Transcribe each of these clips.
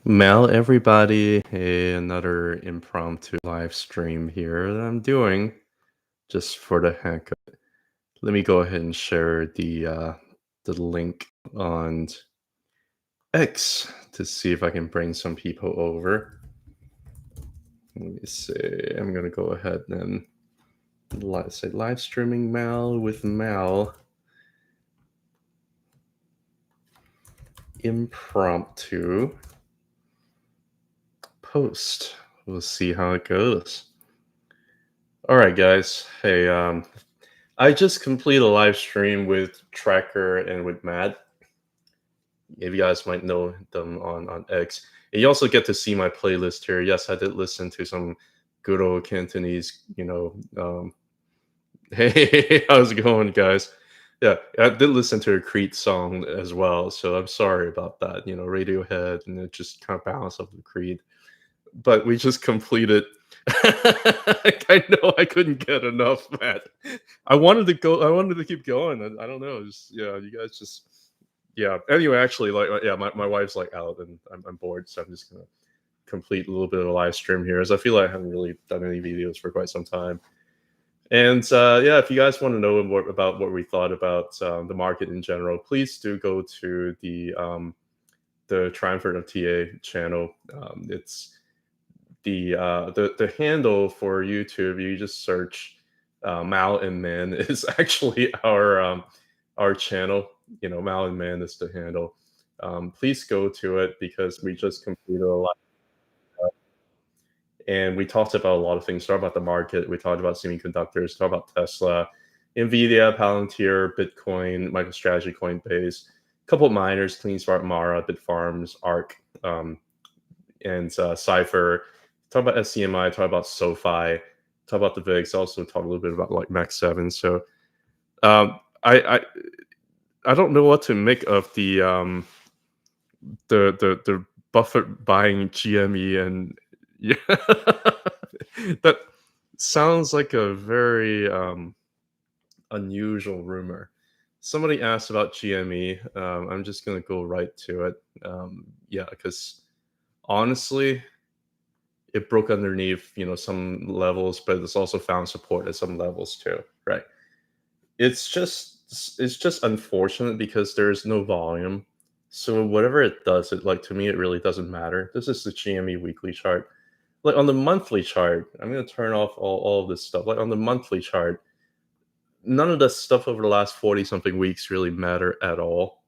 Mel, everybody, another impromptu live stream here that I'm doing just for the heck of it. Let me go ahead and share the link on X to see if I can bring some people over. Let me see. I'm gonna go ahead and say live streaming Mal with Mal. Impromptu post. We'll see how it goes. All right, guys. Hey, I just completed a live stream with Tracker and with Matt. If you guys might know them on X. And you also get to see my playlist here. Yes, I did listen to some good old Cantonese, hey, how's it going, guys? Yeah, I did listen to a Creed song as well, so I'm sorry about that. Radiohead, and it just kind of bounced off the Creed. But we just completed. I know I couldn't get enough, Matt. I wanted to go. I wanted to keep going. I don't know. You guys just yeah. Anyway, actually, yeah, my wife's like out, and I'm bored, so I'm just gonna complete a little bit of a live stream here, as I feel like I haven't really done any videos for quite some time. And yeah, if you guys want to know more about what we thought about the market in general, please do go to the Triumphant of TA channel. It's the handle for YouTube. You just search Mal and Man is actually our channel. Mal and Man is the handle. Please go to it because we just completed a lot, and we talked about a lot of things. Talked about the market. We talked about semiconductors. Talked about Tesla, Nvidia, Palantir, Bitcoin, MicroStrategy, Coinbase, a couple of miners, CleanSmart, Mara, Bitfarms, Arc, and Cipher. Talk about SCMI. Talk about SoFi. Talk about the VIX. Also talk a little bit about like Max 7. So um, I don't know what to make of the Buffett buying GME, and yeah, that sounds like a very unusual rumor. Somebody asked about GME. I'm just gonna go right to it. Yeah, because honestly, it broke underneath some levels, but it's also found support at some levels too, right? It's just unfortunate because there's no volume. So whatever it does, it like to me it really doesn't matter. This is the GME weekly chart. Like on the monthly chart, I'm gonna turn off all of this stuff. Like on the monthly chart, none of the stuff over the last 40 something weeks really matter at all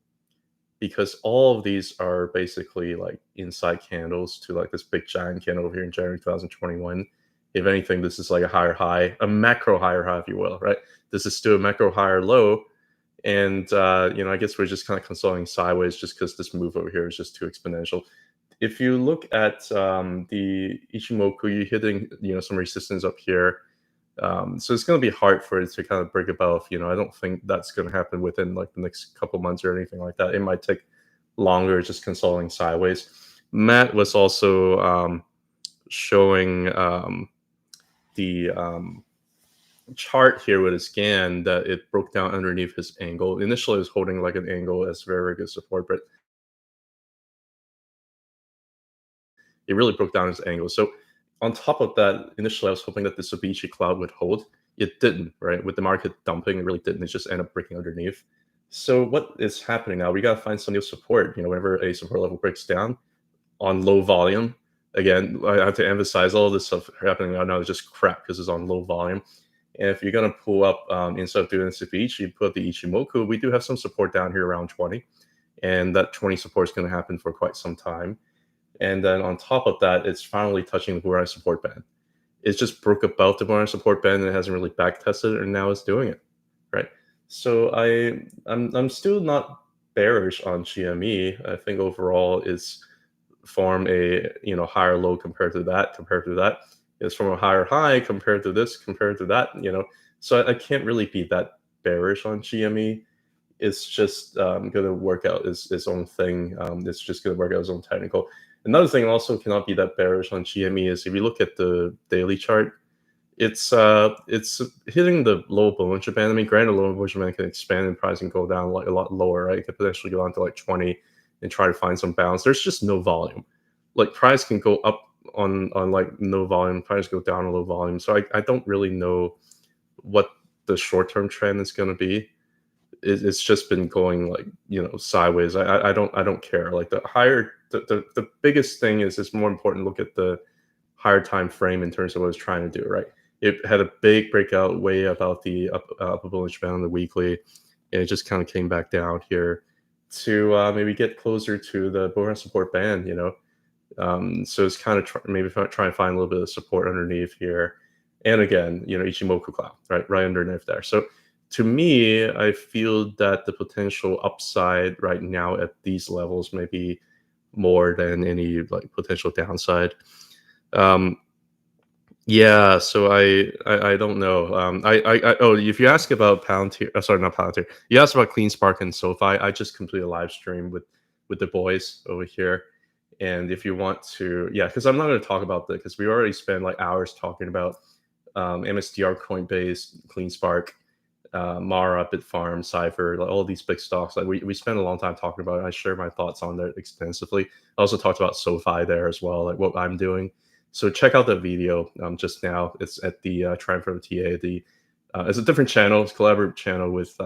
because all of these are basically like inside candles to like this big giant candle over here in January 2021. If anything, this is like a higher high, a macro higher high, if you will, right? This is still a macro higher low. And, I guess we're just kind of consolidating sideways just because this move over here is just too exponential. If you look at the Ichimoku, you're hitting, some resistance up here. So it's going to be hard for it to kind of break above. I don't think that's going to happen within like the next couple months or anything like that. It might take longer, just consolidating sideways. Matt was also showing the chart here with a scan that it broke down underneath his angle. Initially, it was holding like an angle as very, very good support, but it really broke down his angle. So on top of that, initially I was hoping that the Sobichi cloud would hold. It didn't, right? With the market dumping, it really didn't. It just ended up breaking underneath. So what is happening now? We got to find some new support. Whenever a support level breaks down on low volume, again, I have to emphasize all this stuff happening right now is just crap because it's on low volume. And if you're going to pull up, instead of doing Sobichi, you put the Ichimoku, we do have some support down here around 20. And that 20 support is going to happen for quite some time. And then on top of that, it's finally touching the Buran support band. It just broke above the Buran support band and it hasn't really back tested it, and now it's doing it, right? So I'm still not bearish on GME. I think overall it's formed a higher low compared to that. It's from a higher high compared to this, compared to that. So I can't really be that bearish on GME. It's just going to work out its own thing. It's just going to work out its own technical. Another thing also cannot be that bearish on GME is if you look at the daily chart, it's hitting the low Bollinger Band. I mean, granted, low Bollinger Band can expand in price and go down like a lot lower, right? It could potentially go down to like 20 and try to find some balance. There's just no volume. like price can go up on like no volume, price go down on low volume. So I don't really know what the short term trend is going to be. It's just been going like sideways. I don't care. Like the biggest thing is it's more important to look at the higher time frame in terms of what it's trying to do. Right, it had a big breakout way about the upper bullish band on the weekly, and it just kind of came back down here to maybe get closer to the Bohr support band. So it's kind of maybe trying to find a little bit of support underneath here. And again, Ichimoku cloud, right underneath there. So to me, I feel that the potential upside right now at these levels may be more than any like potential downside. Um, yeah, so I don't know. Oh, if you ask about Palantir, sorry, not Palantir. You asked about CleanSpark and SoFi. I just completed a live stream with the boys over here. And if you want to, yeah, because I'm not going to talk about that because we already spent like hours talking about MSTR, Coinbase, CleanSpark, Mara, Bitfarm, Cypher, like all these big stocks. Like we spent a long time talking about it. I share my thoughts on that extensively. I also talked about SoFi there as well, like what I'm doing. So check out the video just now. It's at the Triumph of TA. It's a different channel. It's a collaborative channel with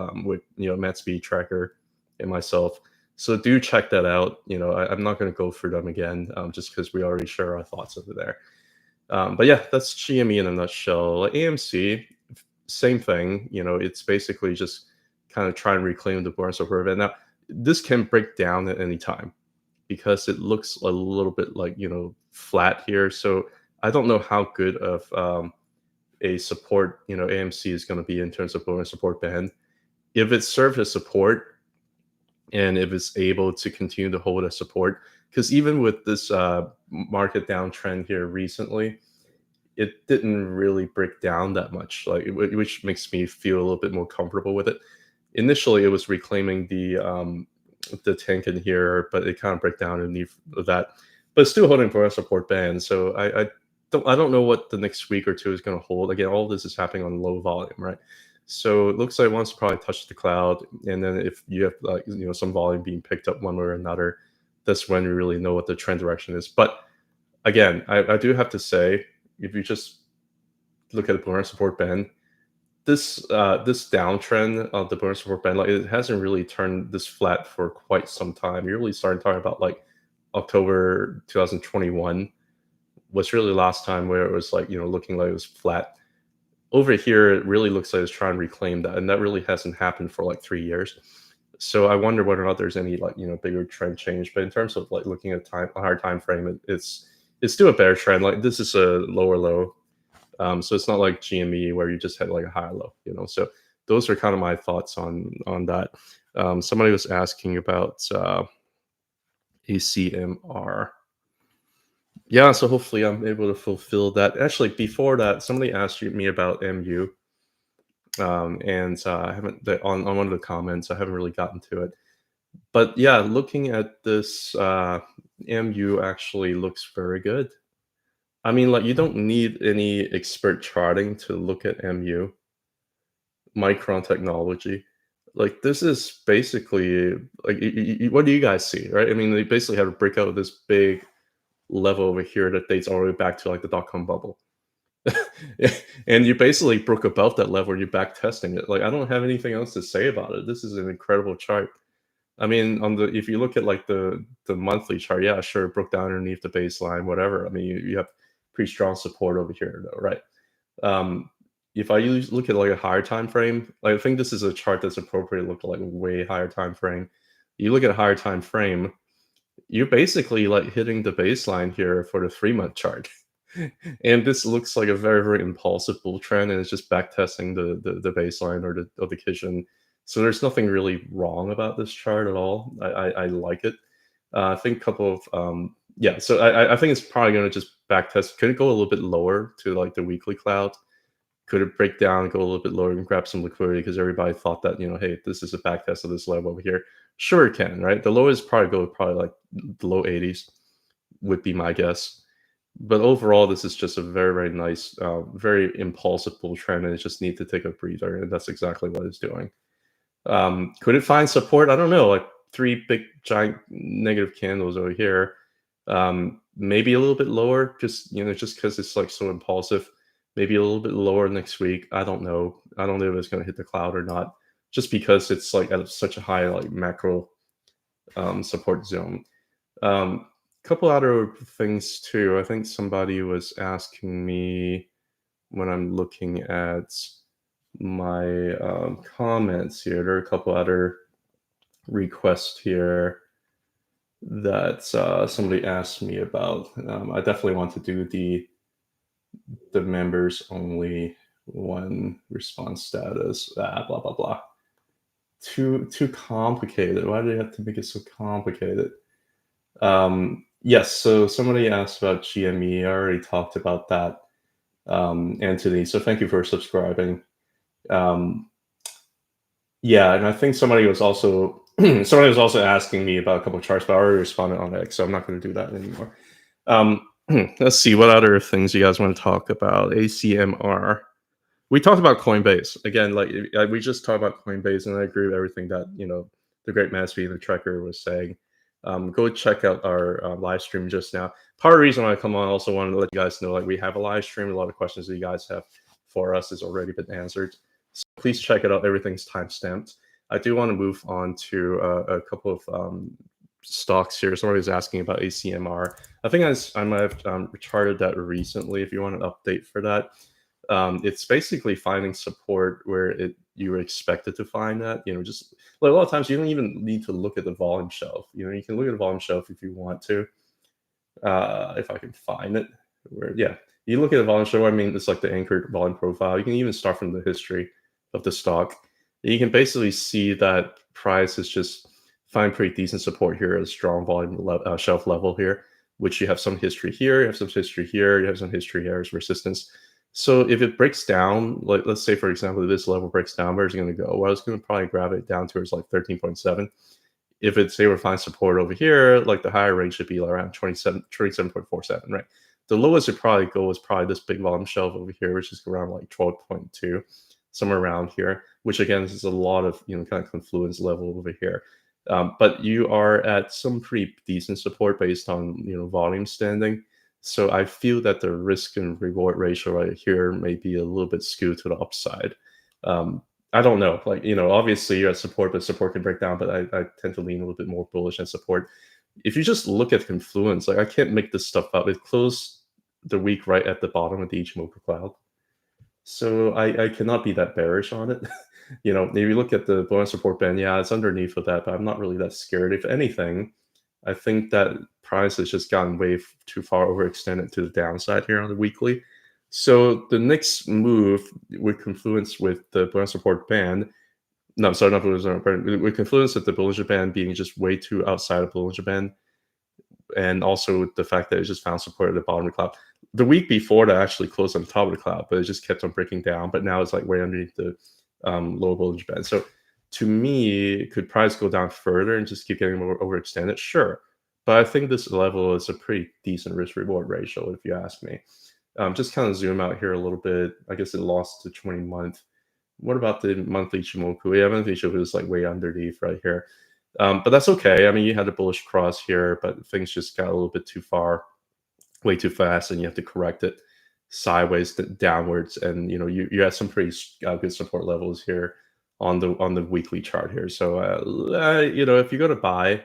Matt Speed Tracker and myself. So do check that out. I'm not going to go through them again, just because we already share our thoughts over there. But yeah, that's GME in a nutshell. Like AMC, same thing. It's basically just kind of try and reclaim the Bohr support band. Now, this can break down at any time because it looks a little bit like flat here. So I don't know how good of a support AMC is going to be in terms of Bohr support band. If it serves as support, and if it's able to continue to hold a support, because even with this market downtrend here recently, it didn't really break down that much, like which makes me feel a little bit more comfortable with it. Initially, it was reclaiming the tank in here, but it kind of break down underneath that, but it's still holding for a support band. So I don't know what the next week or two is going to hold. Again, all of this is happening on low volume, right? So it looks like it wants to probably touch the cloud, and then if you have like some volume being picked up one way or another, that's when you really know what the trend direction is. But again, I do have to say, if you just look at the Bohr support band, this downtrend of the Bohr support band, like it hasn't really turned this flat for quite some time. You're really starting talking about like October 2021 was really the last time where it was like looking like it was flat. Over here, it really looks like it's trying to reclaim that, and that really hasn't happened for like 3 years. So I wonder whether or not there's any like bigger trend change. But in terms of like looking at a higher time frame, it's still a bear trend. Like this is a lower low, so it's not like GME where you just had like a higher low. So those are kind of my thoughts on that. Somebody was asking about ACMR. Yeah, so hopefully I'm able to fulfill that. Actually, before that, somebody asked me about MU, and I haven't on one of the comments. I haven't really gotten to it, but yeah, looking at this, MU actually looks very good. I mean, like you don't need any expert charting to look at MU micron technology. Like this is basically like what do you guys see, right? I mean, they basically had to break out of this big level over here that dates all the way back to like the dot-com bubble. And you basically broke above that level and you're back testing it. Like I don't have anything else to say about it. This is an incredible chart. I mean, if you look at like the monthly chart, yeah, sure, it broke down underneath the baseline, whatever. I mean, you have pretty strong support over here though, right? If I look at like a higher time frame, like, I think this is a chart that's appropriate to look at like way higher time frame. You look at a higher time frame, you're basically like hitting the baseline here for the 3-month chart. And this looks like a very, very impulsive bull trend, and it's just back testing the baseline or the Kijun. So there's nothing really wrong about this chart at all. I like it. I think a couple of yeah. So I think it's probably going to just back test. Could it go a little bit lower to like the weekly cloud? Could it break down, go a little bit lower, and grab some liquidity because everybody thought that hey, this is a back test of this level over here. Sure, it can, right? The lowest probably like the low 80s would be my guess. But overall, this is just a very, very nice, very impulsive bull trend, and it just needs to take a breather, and that's exactly what it's doing. Could it find support? I don't know, like 3 big, giant negative candles over here. maybe a little bit lower, just just because it's like so impulsive. Maybe a little bit lower next week. I don't know. I don't know if it's going to hit the cloud or not, just because it's like at such a high like macro support zone. Couple other things too. I think somebody was asking me when I'm looking at my comments here. There are a couple other requests here that somebody asked me about. I definitely want to do the members only one response status. Blah blah blah. Too complicated. Why do they have to make it so complicated? Yes. So somebody asked about GME. I already talked about that, Anthony. So thank you for subscribing. Yeah, and I think somebody was also asking me about a couple of charts, but I already responded on X, so I'm not going to do that anymore. Let's see, what other things you guys want to talk about? ACMR. We talked about Coinbase again. Like we just talked about Coinbase, and I agree with everything that the great Matsby and the Trekker was saying. Go check out our live stream just now. Part of the reason why I come on, I also wanted to let you guys know, like, we have a live stream. A lot of questions that you guys have for us has already been answered. So please check it out. Everything's timestamped. I do want to move on to a couple of stocks here. Somebody was asking about ACMR. I think I might have charted that recently. If you want an update for that, it's basically finding support where you were expected to find that. Just like a lot of times you don't even need to look at the volume shelf. You can look at the volume shelf if you want to. If I can find it, you look at the volume shelf. I mean, it's like the anchored volume profile. You can even start from the history of the stock. You can basically see that price is just find pretty decent support here, a strong volume shelf level here, which you have some history here, you have some history here, you have some history here as resistance. So if it breaks down, like let's say for example this level breaks down, where's it going to go? Well, it's going to probably grab it down towards like 13.7. If it's able to find support over here, like the higher range should be around 27.47, right? The lowest it probably go is probably this big volume shelf over here, which is around like 12.2, somewhere around here, which again is a lot of kind of confluence level over here. But you are at some pretty decent support based on volume standing. So I feel that the risk and reward ratio right here may be a little bit skewed to the upside. I don't know, like obviously you're at support, but support can break down. But I tend to lean a little bit more bullish on support. If you just look at confluence, like I can't make this stuff up. It closed the week right at the bottom of the Ichimoku cloud. So I cannot be that bearish on it. If you look at the bonus support band, yeah, it's underneath of that, but I'm not really that scared. If anything, I think that price has just gotten way too far overextended to the downside here on the weekly. So the next move with confluence with the bonus support band, no, sorry, not Bollinger Band, with confluence with the Bollinger Band being just way too outside of Bollinger Band, and also with the fact that it just found support at the bottom of the cloud. The week before that actually closed on top of the cloud, but it just kept on breaking down. But now it's like way underneath the low Bollinger Band. So to me, could price go down further and just keep getting more overextended? Sure. But I think this level is a pretty decent risk-reward ratio, if you ask me. Just kind of zoom out here a little bit. I guess it lost to 20-month. What about the monthly Ichimoku? Yeah, monthly Ichimoku is like way underneath right here. But that's okay. I mean, you had a bullish cross here, but things just got a little bit too far, way too fast, and you have to correct it sideways downwards. And you have some pretty good support levels here on the weekly chart here. So if you go to buy,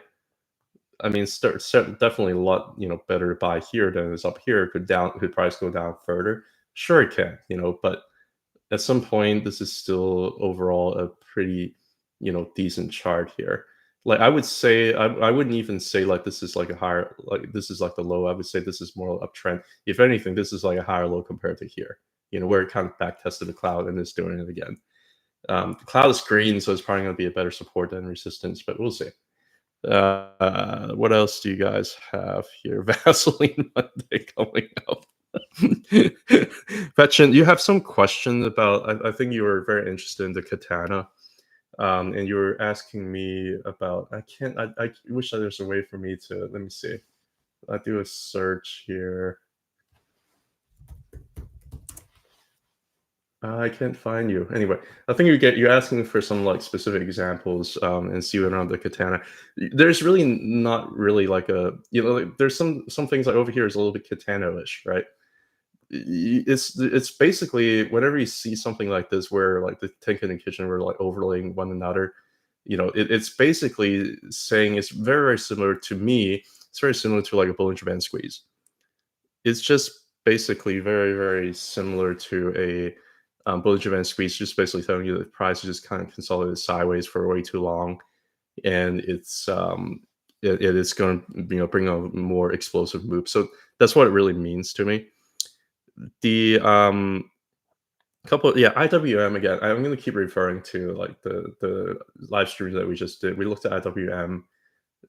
I mean, definitely a lot better to buy here than it is up here. Could price go down further? Sure, it can. But at some point, this is still overall a pretty decent chart here. Like I would say, I wouldn't even say like this is like a higher, like this is like the low. I would say this is more uptrend. If anything, this is like a higher low compared to here. Where it kind of back tested the cloud and is doing it again. The cloud is green, so it's probably going to be a better support than resistance, but we'll see. What else do you guys have here? Vaseline Monday coming up. Vetchin, you have some question about, I think you were very interested in the katana. And you were asking me about, I wish that there's a way for me to, let me see. I do a search here. I can't find you. Anyway, I think you're asking for some like specific examples, and see what around the katana. There's really not really like a like, there's some things like over here is a little bit katana-ish, right? It's basically whenever you see something like this where like the Tenkan and Kitchen were like overlaying one another, it's basically saying it's very very similar to me. It's very similar to like a Bollinger Band squeeze. It's just basically very, very similar to a Bollinger Band squeeze, just basically telling you that the price is just kind of consolidated sideways for way too long, and it is going to bring a more explosive move. So that's what it really means to me. The couple, yeah, IWM again. I'm going to keep referring to like the live streams that we just did. We looked at IWM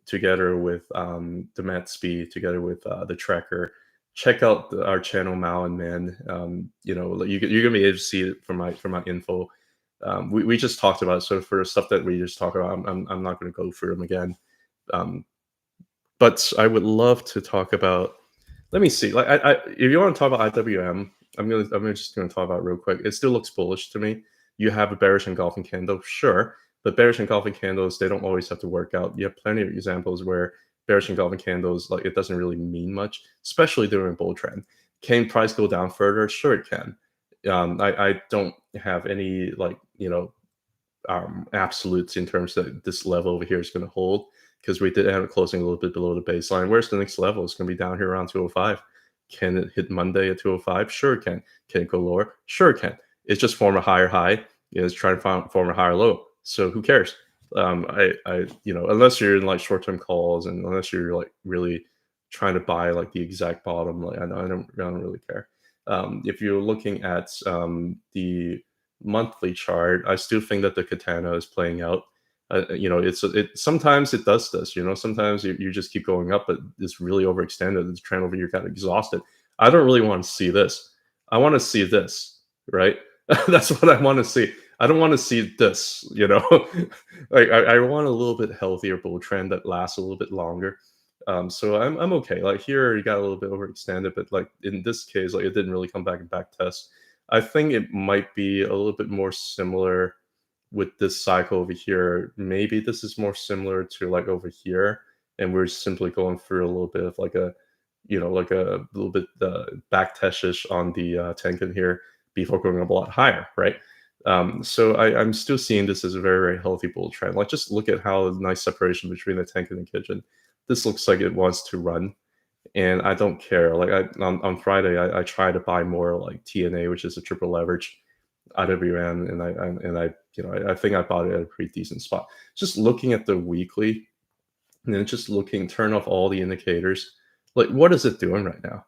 together with the Matt Speed, together with the Tracker. Check out our channel, Mal and Man. You're gonna be able to see it from my info. We just talked about it, so for the stuff that we just talked about, I'm not going to go through them again. Um, but I would love to talk about. Let me see. Like, if you want to talk about IWM, I'm just gonna talk about it real quick. It still looks bullish to me. You have a bearish engulfing candle, sure, but bearish engulfing candles, they don't always have to work out. You have plenty of examples where bearish engulfing candles, like, it doesn't really mean much, especially during a bull trend. Can price go down further? Sure, it can. I don't have any like absolutes in terms that this level over here is going to hold, because we did end up closing a little bit below the baseline. Where's the next level? It's going to be down here around 205. Can it hit Monday at 205? Sure it can. Can it go lower? Sure it can. It's just form a higher high. It's trying to form a higher low. So who cares? Unless you're in like short-term calls and unless you're like really trying to buy like the exact bottom, like I don't really care. If you're looking at the monthly chart, I still think that the katana is playing out. Sometimes it does this. Sometimes you just keep going up, but it's really overextended. The trend over here got exhausted. I don't really want to see this. I want to see this, right? That's what I want to see. I don't want to see this. Like I want a little bit healthier bull trend that lasts a little bit longer. So I'm okay. Like here, you got a little bit overextended, but like in this case, like it didn't really come back and back test. I think it might be a little bit more similar with this cycle over here. Maybe this is more similar to like over here, and we're simply going through a little bit of like like a little bit back testish on the Tenkan here before going up a lot higher, right? So I'm still seeing this as a very, very healthy bull trend. Like just look at how nice separation between the Tenkan and Kitchen. This looks like it wants to run, and I don't care. Like on Friday, I try to buy more like TNA, which is a triple leverage IWM, and I think I bought it at a pretty decent spot. Just looking at the weekly, and then just turn off all the indicators. Like, what is it doing right now?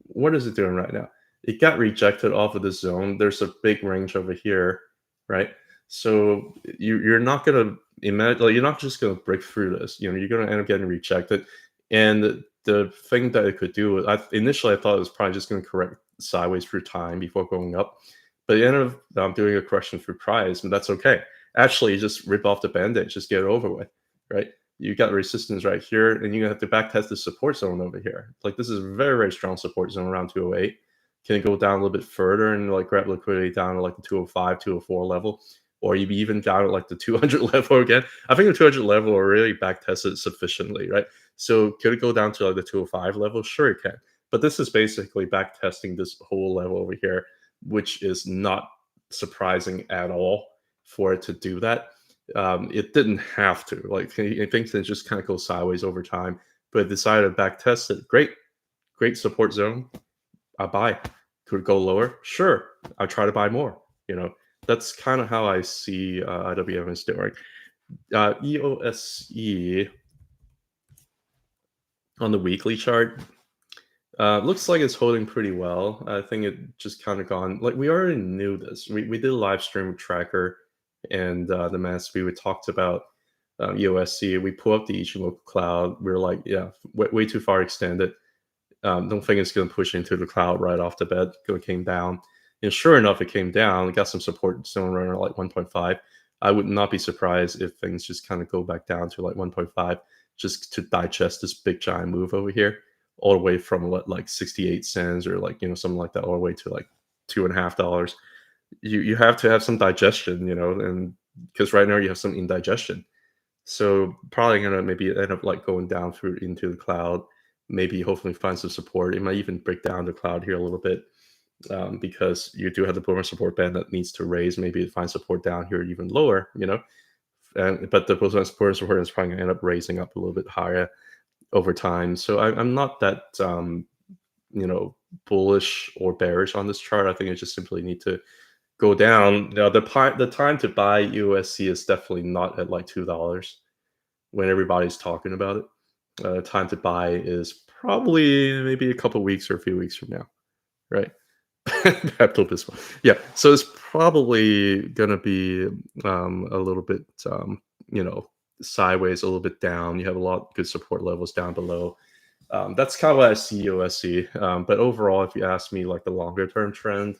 What is it doing right now? It got rejected off of the zone. There's a big range over here, right? So you're not gonna imagine, like, you're not just gonna break through this. You're gonna end up getting rejected. And the thing that it could do, initially I thought it was probably just gonna correct sideways through time before going up, but it ended up doing a correction through price, and that's okay. Actually, just rip off the band-aid, just get it over with, right? You got resistance right here, and you're gonna have to back test the support zone over here. Like, this is a very, very strong support zone around 208. Can it go down a little bit further and like grab liquidity down to like the 205, 204 level? Or you even down at like the 200 level again? I think the 200 level will really back test it sufficiently, right? So could it go down to like the 205 level? Sure it can. But this is basically back testing this whole level over here, which is not surprising at all for it to do that. It didn't have to. Like, I think it just kind of goes sideways over time, but it decided to back test it. Great support zone. I buy. Could it go lower? Sure. I try to buy more. That's kind of how I see IWM is doing. EOSE on the weekly chart. Looks like it's holding pretty well. I think it just kind of gone, like, we already knew this. We did a live stream with Tracker and the Matsby. We talked about EOSE. We pull up the Ichimoku cloud. We are like, yeah, way too far extended. Don't think it's going to push into the cloud right off the bat. It came down. And sure enough, it came down. It got some support zone around like 1.5. I would not be surprised if things just kind of go back down to like 1.5 just to digest this big giant move over here, all the way from like 68 cents or like something like that, all the way to like $2.50. you have to have some digestion, and because right now you have some indigestion. So probably gonna maybe end up like going down through into the cloud, maybe hopefully find some support. It might even break down the cloud here a little bit, because you do have the Boomer support band that needs to raise. Maybe find support down here even lower, but the Boomer support is probably gonna end up raising up a little bit higher over time. So I'm not that you know bullish or bearish on this chart. I think I just simply need to go down. Now the time to buy USC is definitely not at like $2 when everybody's talking about it. Time to buy is probably maybe a couple weeks or a few weeks from now, right? Yeah, so it's probably gonna be a little bit you know sideways, a little bit down. You have a lot of good support levels down below. That's kind of what I see USC. But overall, if you ask me like the longer term trend,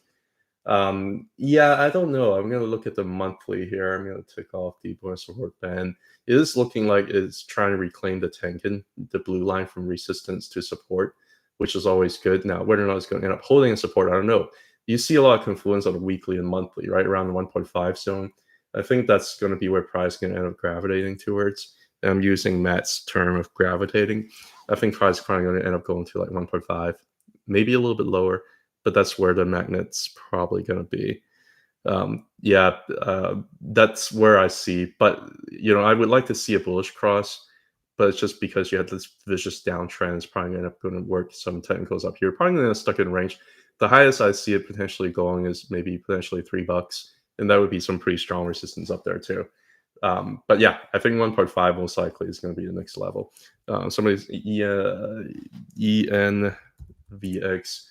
yeah, I don't know. I'm gonna look at the monthly here. I'm gonna take off the bonus support band. It is looking like it's trying to reclaim the Tenkin, the blue line from resistance to support, which is always good. Now, whether or not it's going to end up holding in support, I don't know. You see a lot of confluence on the weekly and monthly, right around the 1.5 zone. I think that's going to be where price is going to end up gravitating towards. And I'm using Matt's term of gravitating. I think price is probably going to end up going to like 1.5, maybe a little bit lower, but that's where the magnet's probably going to be. Yeah, that's where I see. But I would like to see a bullish cross, but it's just because you had this vicious downtrend. It's probably going to work some technicals up here. Probably going to stuck in range. The highest I see it potentially going is maybe potentially $3, and that would be some pretty strong resistance up there too. But yeah, I think 1.5 most likely is going to be the next level. Somebody's ENVX.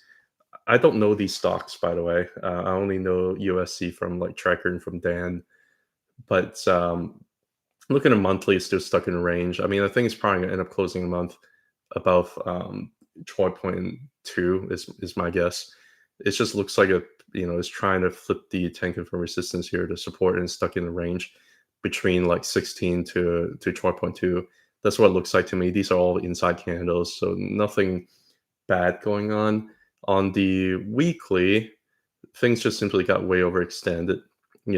I don't know these stocks, by the way. I only know USC from like Tracker and from Dan. But looking at monthly, it's still stuck in range. I mean, I think it's probably going to end up closing a month above 12.2 is my guess. It just looks like it's trying to flip the Tenkin from resistance here to support, and it's stuck in the range between like 16 to 12.2. That's what it looks like to me. These are all inside candles, so nothing bad going on. On the weekly, things just simply got way overextended,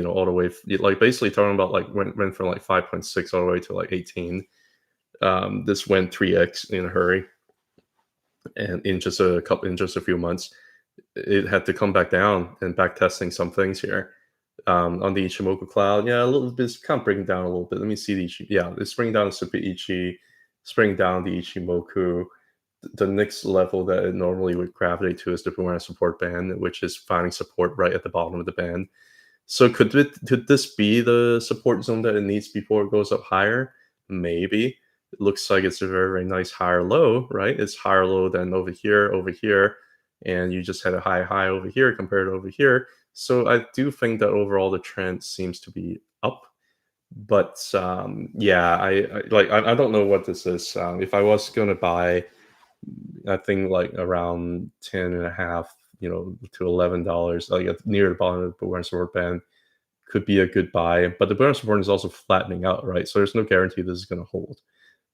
all the way, like basically talking about like went from like 5.6 all the way to like 18. This went 3x in a hurry, and in just a few months, it had to come back down and back testing some things here. On the Ichimoku cloud, yeah, a little bit, it's kind of breaking down a little bit. Let me see it's bringing down the Super Ichi, it's bringing down the Ichimoku. The next level that it normally would gravitate to is the Boomerang support band, which is finding support right at the bottom of the band. So could this be the support zone that it needs before it goes up higher? Maybe. It looks like it's a very, very nice higher low, right? It's higher low than over here, and you just had a high over here compared to over here. So I do think that overall the trend seems to be up. But yeah, I don't know what this is. If I was gonna buy, I think like around 10 and a half, to $11, like near the bottom of the Boomerang support band could be a good buy. But the Boomerang support is also flattening out, right? So there's no guarantee this is going to hold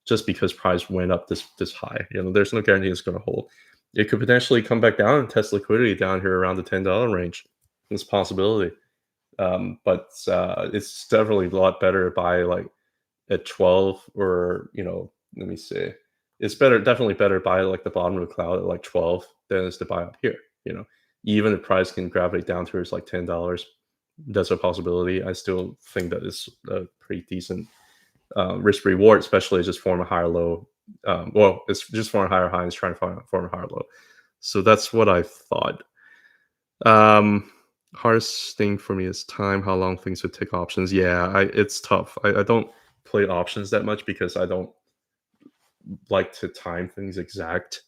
just because price went up this high. There's no guarantee it's going to hold. It could potentially come back down and test liquidity down here around the $10 range. It's a possibility. But it's definitely a lot better to buy like at 12, or let me see. It's definitely better to buy like the bottom of the cloud at like 12 than is to buy up here. Even if price can gravitate down towards like $10, that's a possibility. I still think that is a pretty decent risk reward, especially just form a higher low. Well, it's just form a higher high and it's trying to form a higher low. So that's what I thought. Hardest thing for me is time, how long things would take options. Yeah, it's tough. I don't play options that much because I don't like to time things exact.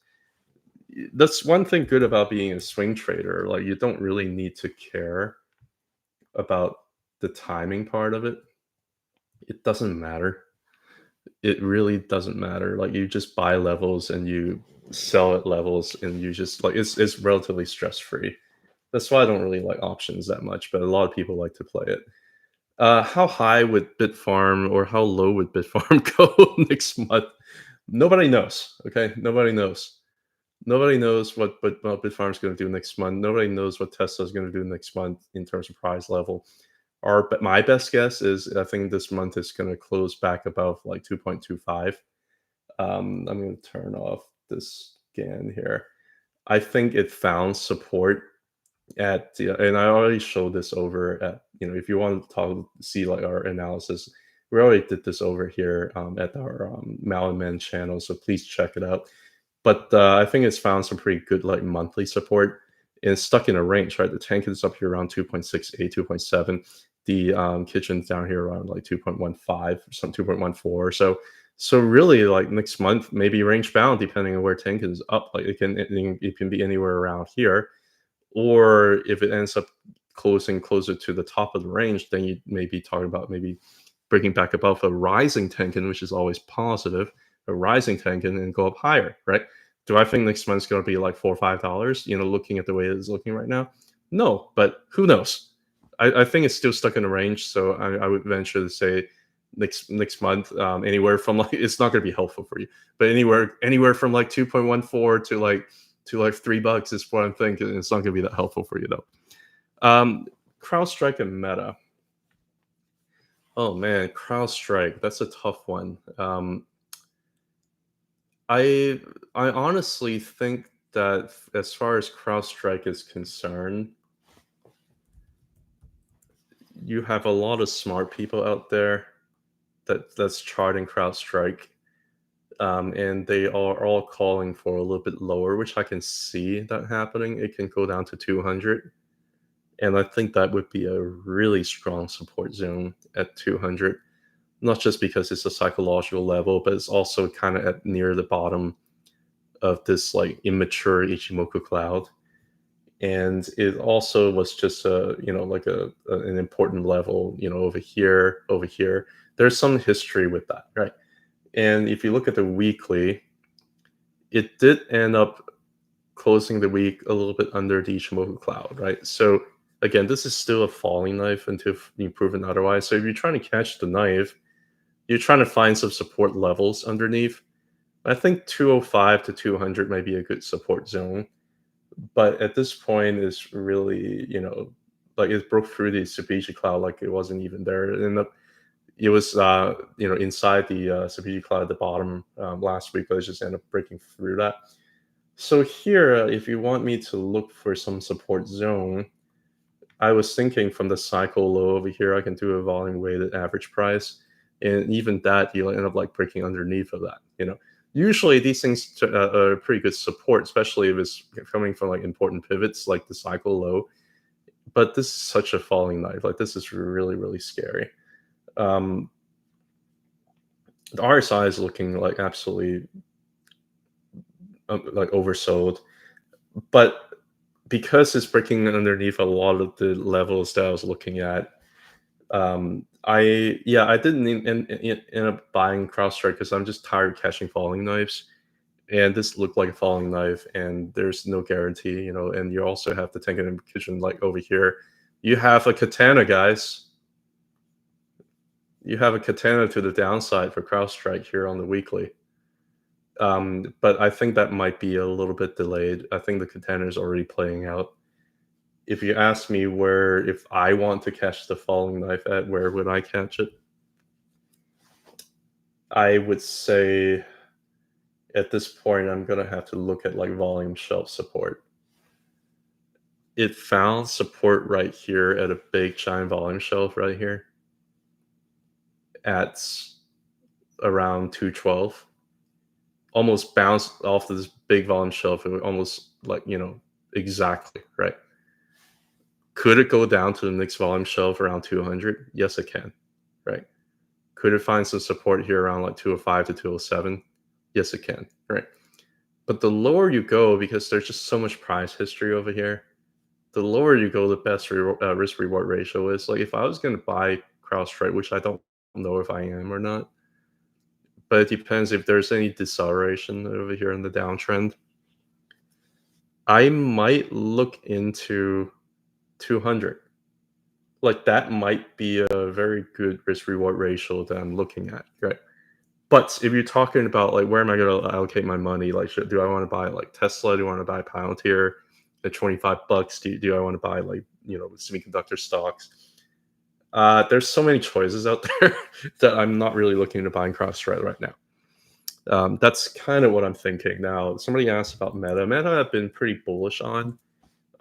That's one thing good about being a swing trader. Like, you don't really need to care about the timing part of it. It doesn't matter. It really doesn't matter. Like, you just buy levels and you sell at levels, and you just like it's relatively stress free. That's why I don't really like options that much, but a lot of people like to play it. How high would Bitfarm or how low would Bitfarm go next month? Nobody knows. Okay, nobody knows. Nobody knows what Bitfarms going to do next month. Nobody knows what Tesla's going to do next month in terms of price level. But my best guess is I think this month is going to close back above like 2.25. I'm going to turn off this scan here. I think it found support at and I already showed this over at, if you want to see like our analysis, we already did this over here at our Mal and Men channel, so please check it out. But I think it's found some pretty good like monthly support. And it's stuck in a range, right? The tank is up here around 2.68, 2.7. The kitchen's down here around like 2.15, some 2.14 or so. So really, like next month, maybe range bound, depending on where tank is up. Like it can be anywhere around here, or if it ends up closing closer to the top of the range, then you may be talking about maybe breaking back above a rising Tenkan, which is always positive, a rising Tenkan, and go up higher, right? Do I think next month's going to be like $4 or $5? Looking at the way it's looking right now, no. But who knows? I think it's still stuck in a range, so I would venture to say next month, anywhere from like it's not going to be helpful for you, but anywhere from like 2.14 to like $3 is what I'm thinking. It's not going to be that helpful for you though. CrowdStrike and Meta. Oh man, CrowdStrike, that's a tough one. I honestly think that as far as CrowdStrike is concerned, you have a lot of smart people out there that's charting CrowdStrike, and they are all calling for a little bit lower, which I can see that happening. It can go down to 200. And I think that would be a really strong support zone at 200, not just because it's a psychological level, but it's also kind of at near the bottom of this like immature Ichimoku cloud. And it also was just an important level, over here. There's some history with that, right? And if you look at the weekly, it did end up closing the week a little bit under the Ichimoku cloud, right? So again, this is still a falling knife until you've proven otherwise. So if you're trying to catch the knife, you're trying to find some support levels underneath. I think 205 to 200 might be a good support zone. But at this point, it's really, like it broke through the Tsubiji cloud like it wasn't even there. And it was, inside the Tsubiji cloud at the bottom last week, but it just ended up breaking through that. So here, if you want me to look for some support zone, I was thinking from the cycle low over here, I can do a volume weighted average price. And even that, you'll end up like breaking underneath of that. Usually these things are pretty good support, especially if it's coming from like important pivots like the cycle low. But this is such a falling knife. Like this is really, really scary. The RSI is looking like absolutely like oversold. But because it's breaking underneath a lot of the levels that I was looking at, I didn't end up buying CrowdStrike because I'm just tired of catching falling knives, and this looked like a falling knife, and there's no guarantee, and you also have the Tenkan and Kitchen like over here. You have a katana, guys. You have a katana to the downside for CrowdStrike here on the weekly. But I think that might be a little bit delayed. I think the katana is already playing out. If you ask me if I want to catch the falling knife at, where would I catch it? I would say at this point, I'm going to have to look at like volume shelf support. It found support right here at a big giant volume shelf right here at around 212. Almost bounced off this big volume shelf. It was almost like, exactly, right? Could it go down to the next volume shelf around 200? Yes, it can, right? Could it find some support here around like 205 to 207? Yes, it can, right? But the lower you go, because there's just so much price history over here, the lower you go, the best risk-reward ratio is. Like if I was going to buy CrowdStrike, which I don't know if I am or not, but it depends if there's any deceleration over here in the downtrend, I might look into 200. Like that might be a very good risk reward ratio that I'm looking at, right? But if you're talking about like where am I going to allocate my money, like do I want to buy like Tesla? Do I want to buy Palantir at $25? Do I want to buy like semiconductor stocks? There's so many choices out there that I'm not really looking to buy in CrowdStrike right now. That's kind of what I'm thinking now. Somebody asked about Meta. Meta I've been pretty bullish on.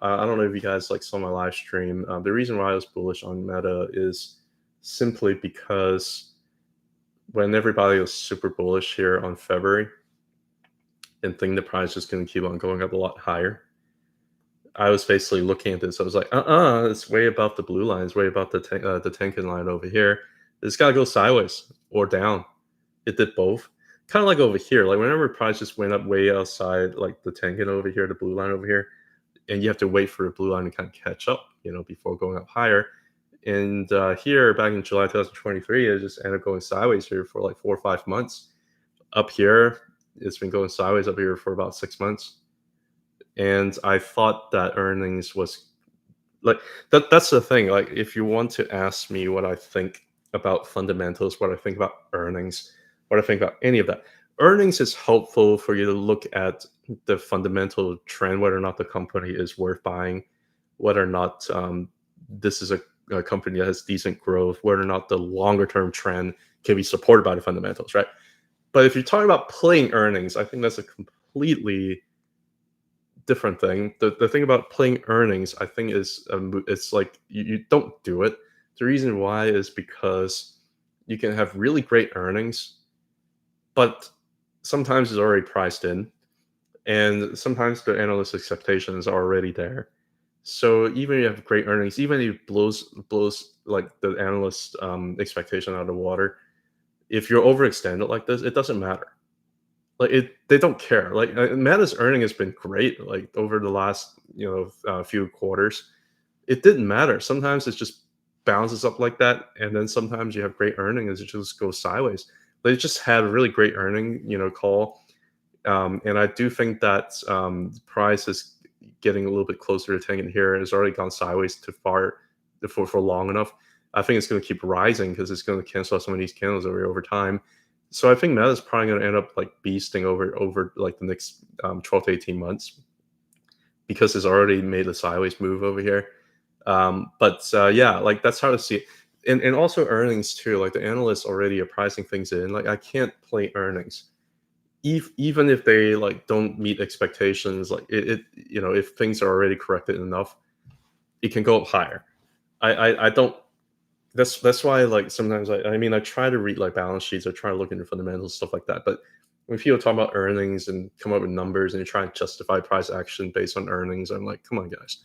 I don't know if you guys like saw my live stream. The reason why I was bullish on Meta is simply because when everybody was super bullish here on February and think the price is going to keep on going up a lot higher, I was basically looking at this. I was like, it's way above the blue line. It's way above the Tenkan line over here. It's got to go sideways or down. It did both. Kind of like over here. Like whenever price just went up way outside, like the Tenkan over here, the blue line over here, and you have to wait for the blue line to kind of catch up, before going up higher. And here, back in July 2023, it just ended up going sideways here for like 4 or 5 months. Up here, it's been going sideways up here for about 6 months. And I thought that earnings was like that's the thing. Like if you want to ask me what I think about fundamentals, what I think about earnings, what I think about any of that, earnings is helpful for you to look at the fundamental trend, whether or not the company is worth buying, whether or not this is a company that has decent growth, whether or not the longer term trend can be supported by the fundamentals, right? But if you're talking about playing earnings, I think that's a completely different thing. The thing about playing earnings, I think, is it's like you don't do it. The reason why is because you can have really great earnings, but sometimes it's already priced in, and sometimes the analyst expectations are already there. So even if you have great earnings, even if it blows like the analyst expectation out of the water, if you're overextended like this, it doesn't matter. Like they don't care. Like Meta's earning has been great. Like over the last few quarters, it didn't matter. Sometimes it just bounces up like that, and then sometimes you have great earnings, it just goes sideways. They just had a really great earning, call, and I do think that price is getting a little bit closer to tanking here. It's already gone sideways too far for long enough. I think it's going to keep rising because it's going to cancel out some of these candles over time. So I think Meta is probably going to end up like beasting over like the next 12 to 18 months because it's already made a sideways move over here. But yeah, like that's how to see it. And also earnings too. Like the analysts already are pricing things in. Like I can't play earnings, even if they like don't meet expectations. Like if things are already corrected enough, it can go up higher. I don't. That's why like sometimes I mean I try to read like balance sheets, I try to look into fundamentals, stuff like that. But when people talk about earnings and come up with numbers and you try to justify price action based on earnings, I'm like, come on, guys.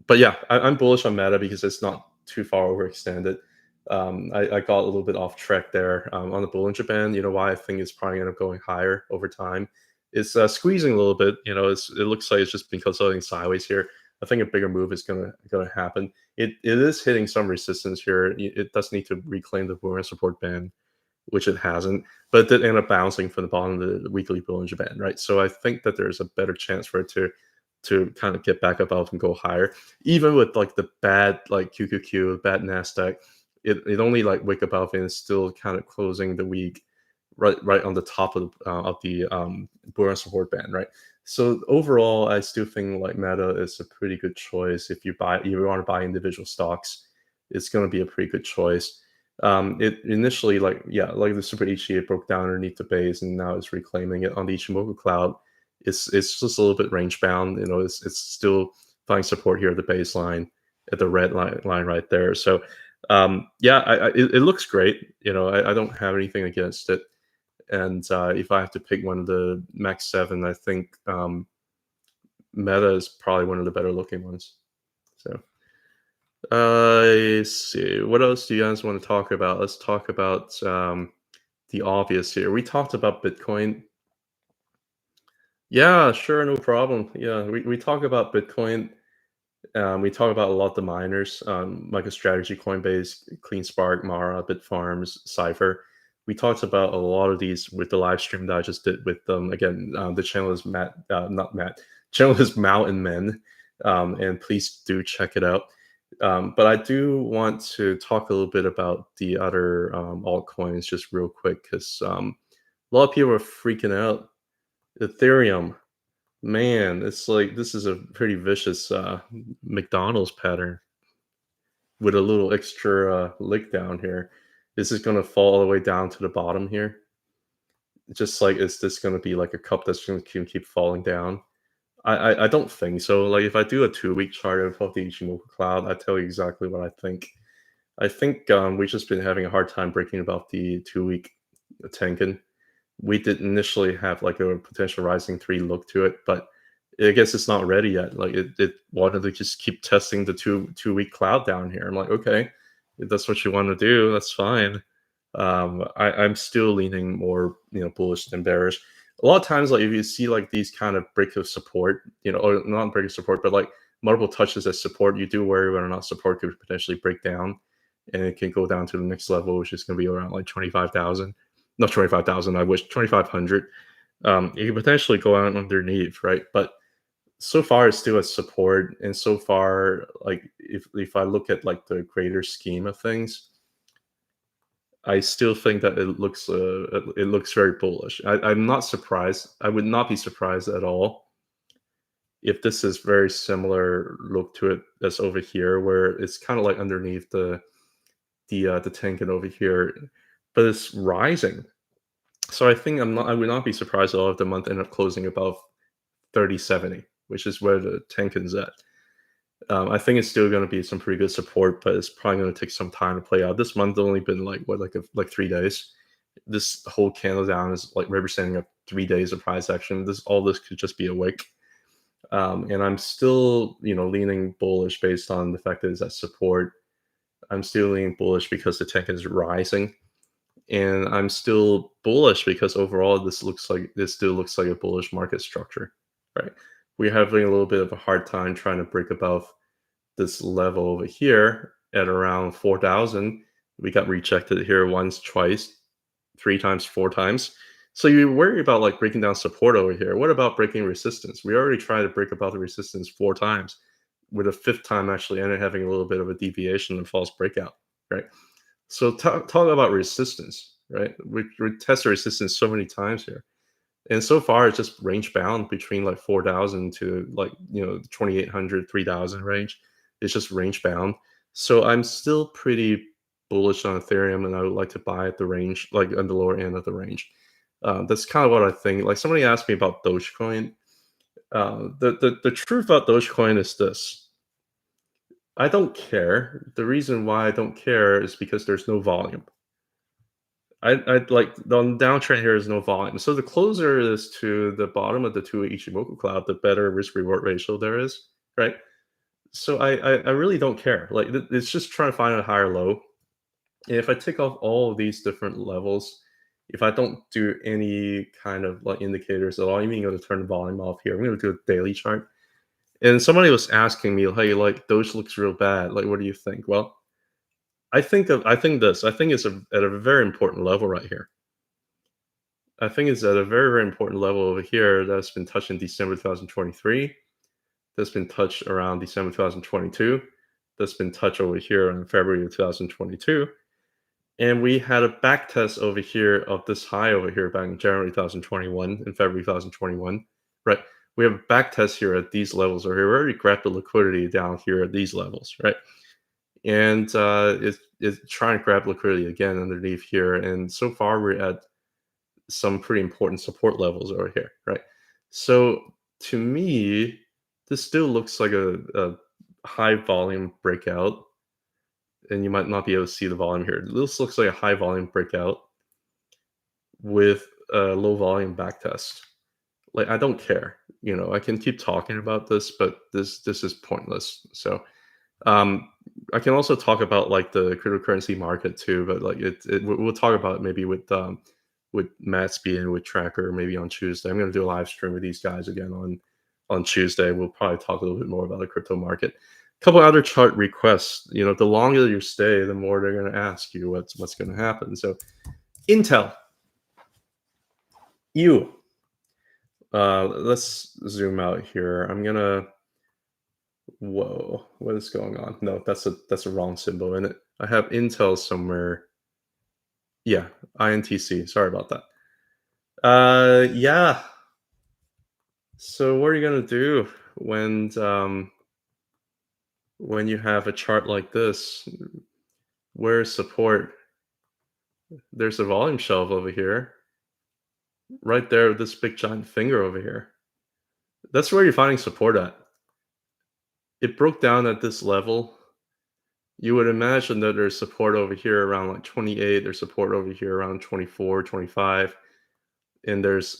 But yeah, I'm bullish on Meta because it's not too far overextended. I got a little bit off track there on the Bollinger Band. You know why I think it's probably going to end up going higher over time. It's squeezing a little bit. It looks like it's just been consolidating sideways here. I think a bigger move is gonna happen. It is hitting some resistance here. It does need to reclaim the Bollinger Support Band, which it hasn't, but it did end up bouncing from the bottom of the weekly Bollinger Band, right? So I think that there's a better chance for it to kind of get back up out and go higher, even with like the bad like QQQ, bad Nasdaq. It only like wick above and it's still kind of closing the week right on the top of the Bollinger Support Band, right? So overall, I still think like Meta is a pretty good choice if you want to buy individual stocks. It's going to be a pretty good choice. It initially like the Super HE, it broke down underneath the base and now it's reclaiming it on the Ichimoku cloud. It's just a little bit range bound. It's still finding support here at the baseline at the red line right there. So it looks great. I don't have anything against it. And if I have to pick one of the Max 7, I think Meta is probably one of the better looking ones. So let's see. What else do you guys want to talk about? Let's talk about the obvious here. We talked about Bitcoin. Yeah, sure, no problem. Yeah, we talk about Bitcoin. We talk about a lot of the miners, MicroStrategy, Coinbase, CleanSpark, Mara, Bitfarms, Cypher. We talked about a lot of these with the live stream that I just did with them. Again, the channel is not Matt. Channel is Mao and Men, and please do check it out. But I do want to talk a little bit about the other altcoins just real quick because a lot of people are freaking out. Ethereum, man, it's like this is a pretty vicious McDonald's pattern with a little extra lick down here. This is going to fall all the way down to the bottom here. Just like, is this going to be like a cup that's going to keep falling down? I don't think so. Like, if I do a 2-week chart of the Ichimoku cloud, I tell you exactly what I think. I think we've just been having a hard time breaking about the 2-week Tenkan. We did initially have like a potential rising 3 look to it, but I guess it's not ready yet. Like it wanted to just keep testing the two-week cloud down here. I'm like, okay, if that's what you want to do, that's fine. I'm still leaning more, bullish than bearish. A lot of times, like if you see like these kind of break of support, or not break of support, but like multiple touches as support, you do worry whether or not support could potentially break down, and it can go down to the next level, which is going to be around like 25,000. Not 25,000. I wish 2,500. It could potentially go out underneath, right? But so far it's still a support, and so far, like if I look at like the greater scheme of things, I still think that it looks very bullish. I'm not surprised. I would not be surprised at all if this is very similar look to it as over here, where it's kind of like underneath the Tenkan over here, but it's rising. So I would not be surprised at all if the month ended up closing above 3070, which is where the Tenkan's at. I think it's still going to be some pretty good support, but it's probably going to take some time to play out. This month only been like 3 days. This whole candle down is like representing a 3 days of price action. All this could just be a wick. And I'm still, leaning bullish based on the fact that it's at support. I'm still leaning bullish because the Tenkan is rising, and I'm still bullish because overall this still looks like a bullish market structure, right? We're having a little bit of a hard time trying to break above this level over here at around 4,000. We got rejected here once, twice, 3 times, 4 times. So you worry about like breaking down support over here. What about breaking resistance? We already tried to break above the resistance 4 times, with a 5th time actually ended having a little bit of a deviation and false breakout, right? So talk about resistance, right? We tested resistance so many times here, and so far it's just range bound between like 4,000 to like 2,800, 3,000 range. It's just range bound. So I'm still pretty bullish on Ethereum, and I would like to buy at the range, like on the lower end of the range. That's kind of what I think. Like somebody asked me about Dogecoin. The truth about Dogecoin is this: I don't care. The reason why I don't care is because there's no volume. I like the downtrend here is no volume. So the closer it is to the bottom of the 2 Ichimoku cloud, the better risk reward ratio there is, right? So I really don't care. Like it's just trying to find a higher low. And if I take off all of these different levels, if I don't do any kind of like indicators at all, I'm even going to turn the volume off here. I'm going to do a daily chart. And somebody was asking me, hey, like Doge looks real bad. Like, what do you think? Well, I think it's at a very important level right here. I think it's at a very, very important level over here that's been touched in December 2023. That's been touched around December 2022. That's been touched over here in February of 2022. And we had a back test over here of this high over here back in January 2021 and February 2021, right? We have a back test here at these levels over here. We already grabbed the liquidity down here at these levels, right? And it's trying to grab liquidity again underneath here. And so far, we're at some pretty important support levels over here, right? So to me, this still looks like a high volume breakout, and you might not be able to see the volume here. This looks like a high volume breakout with a low volume backtest. Like I don't care, I can keep talking about this, but this is pointless. So I can also talk about like the cryptocurrency market too, but like we'll talk about it maybe with Matsby and with Tracker maybe on Tuesday. I'm going to do a live stream with these guys again on Tuesday. We'll probably talk a little bit more about the crypto market. A couple other chart requests. The longer you stay, the more they're going to ask you what's going to happen. So Intel, let's zoom out here. I'm gonna Whoa, what is going on? No, that's a wrong symbol in it. I have Intel somewhere. Yeah, INTC. Sorry about that. Yeah. So what are you gonna do when you have a chart like this? Where's support? There's a volume shelf over here, right there with this big giant finger over here. That's where you're finding support at. It broke down at this level. You would imagine that there's support over here around like 28, there's support over here around 24, 25, and there's,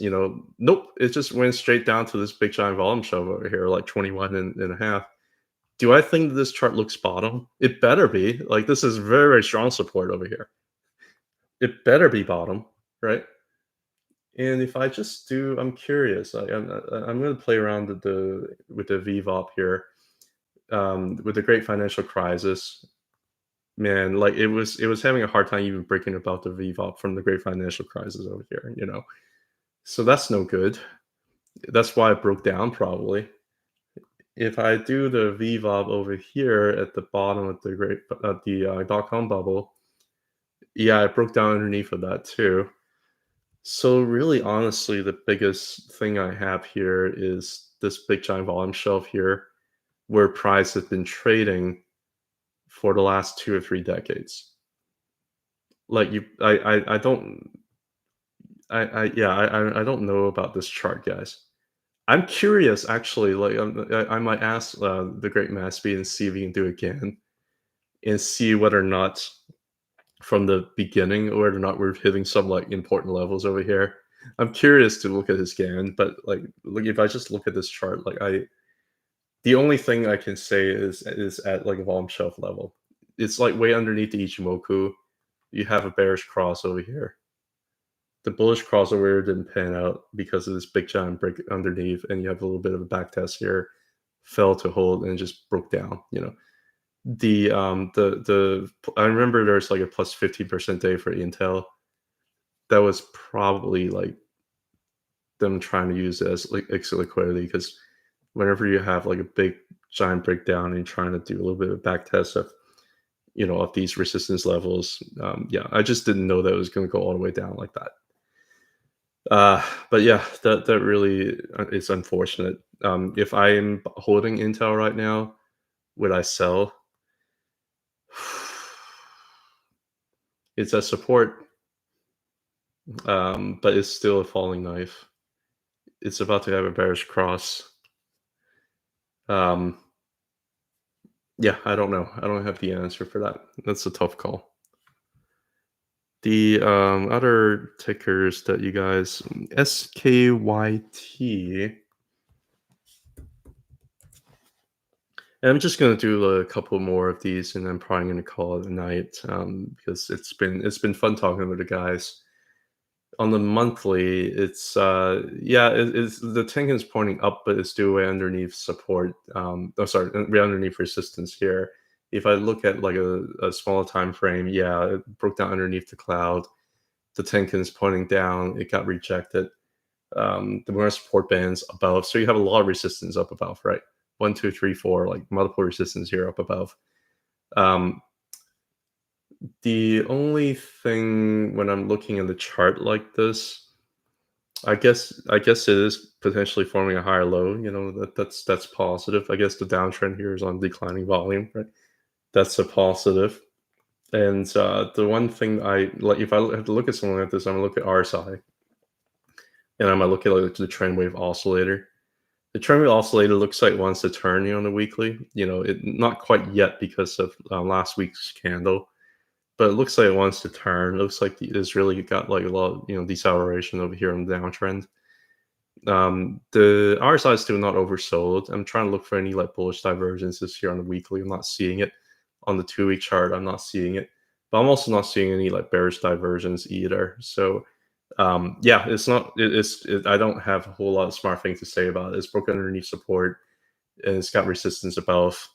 nope, it just went straight down to this big giant volume shelf over here, like 21 and a half. Do I think that this chart looks bottom? It better be. Like, this is very, very strong support over here. It better be bottom, right? And if I just do, I'm curious. I'm going to play around with the VWAP here. With the Great Financial Crisis, man, like it was having a hard time even breaking about the VWAP from the Great Financial Crisis over here. So that's no good. That's why it broke down probably. If I do the VWAP over here at the bottom of the dot-com bubble, yeah, it broke down underneath of that too. So really, honestly, the biggest thing I have here is this big giant volume shelf here, where price has been trading for the last 2 or 3 decades. Like I don't I don't know about this chart, guys. I'm curious actually, like, I might ask, the great Matsby and see if he can do it again, and see whether or not from the beginning, or whether or not we're hitting some, like, important levels over here. I'm curious to look at his scan, but, like, look, if I just look at this chart, like, the only thing I can say is at, like, a volume shelf level. It's, like, way underneath the Ichimoku. You have a bearish cross over here. The bullish crossover didn't pan out because of this big giant break underneath, and you have a little bit of a back test here, fell to hold and just broke down. The I remember there's like a plus 15% day for Intel. That was probably like them trying to use it as like extra liquidity, because whenever you have like a big giant breakdown and you're trying to do a little bit of back test of these resistance levels, yeah, I just didn't know that it was going to go all the way down like that. But yeah, that really is unfortunate. If I am holding Intel right now, would I sell? It's a support, but it's still a falling knife. It's about to have a bearish cross. Um, yeah, I don't know. I don't have the answer for that. That's a tough call. The other tickers that you guys, SKYT. And I'm just gonna do a couple more of these, and I'm probably gonna call it a night, because it's been fun talking with the guys. On the monthly, it's yeah, it's the Tenkin's pointing up, but it's still way underneath support. Oh, sorry, way underneath resistance here. If I look at like a smaller time frame, yeah, it broke down underneath the cloud. The Tenkin's pointing down. It got rejected. The more support bands above, so you have a lot of resistance up above, right? 1, 2, 3, 4, like multiple resistance here up above. The only thing when I'm looking at the chart like this, I guess it is potentially forming a higher low. That's positive. I guess the downtrend here is on declining volume, right? That's a positive. And the one thing I like, if I have to look at something like this, I'm gonna look at RSI, and I'm gonna look at like the trend wave oscillator. The trend wave oscillator looks like it wants to turn on the weekly. It not quite yet because of last week's candle, but it looks like it wants to turn. It looks like it's really got like a lot of deceleration over here on the downtrend. The RSI is still not oversold. I'm trying to look for any like bullish divergences here on the weekly. I'm not seeing it. On the 2-week chart, I'm not seeing it. But I'm also not seeing any like bearish divergence either. So yeah, it's not. I don't have a whole lot of smart things to say about it. It's broken underneath support, and it's got resistance above.